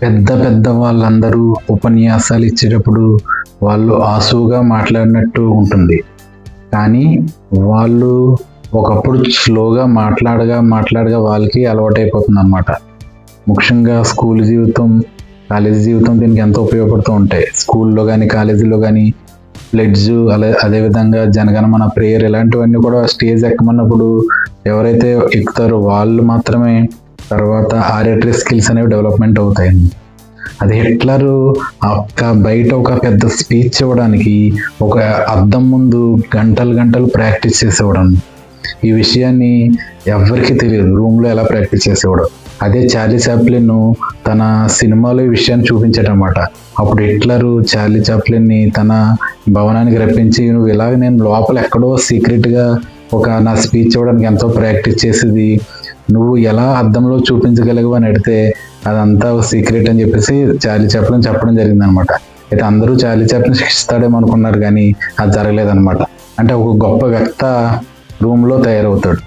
పెద్ద పెద్ద వాళ్ళందరూ ఉపన్యాసాలు ఇచ్చేటప్పుడు వాళ్ళు ఆసువుగా మాట్లాడినట్టు ఉంటుంది. కానీ వాళ్ళు ఒకప్పుడు స్లోగా మాట్లాడగా వాళ్ళకి అలవాటైపోతుంది అన్నమాట. ముఖ్యంగా స్కూల్ జీవితం, కాలేజీ జీవితం దీనికి ఎంతో ఉపయోగపడుతూ ఉంటాయి. స్కూల్లో కానీ కాలేజీలో కానీ ప్లెడ్జ్, అదేవిధంగా జనగణమన ప్రేయర్ ఇలాంటివన్నీ కూడా స్టేజ్ ఎక్కమన్నప్పుడు ఎవరైతే ఎక్కుతారో వాళ్ళు మాత్రమే తర్వాత ఆరేటరీ స్కిల్స్ అనేవి డెవలప్మెంట్ అవుతాయి. అది హిట్లరు బయట ఒక పెద్ద స్పీచ్ ఇవ్వడానికి ఒక అద్దం ముందు గంటలు ప్రాక్టీస్ చేసేవాడు. ఈ విషయాన్ని ఎవరికి తెలియదు, రూమ్లో ఎలా ప్రాక్టీస్ చేసేవాడు. అదే చార్లీ చాప్లిన్ తన సినిమాలో ఈ విషయాన్ని చూపించాడనమాట. అప్పుడు హిట్లరు చార్లీ చాప్లిన్ని తన భవనానికి రప్పించి, నువ్వు ఇలాగ నేను లోపల ఎక్కడో సీక్రెట్గా నా స్పీచ్ ఇవ్వడానికి ఎంతో ప్రాక్టీస్ చేసేది నువ్వు ఎలా అద్దంలో చూపించగలవు అని అడిగితే అదంతా సీక్రెట్ అని చెప్పేసి చార్లీ చాప్లిన్ చెప్పడం జరిగిందనమాట. అయితే అందరూ చార్లీ చాప్లిన్ శిక్షిస్తాడేమో అనుకున్నారు, కానీ అది జరగలేదనమాట. అంటే ఒక గొప్ప వ్యక్త రూమ్లో తయారవుతాడు.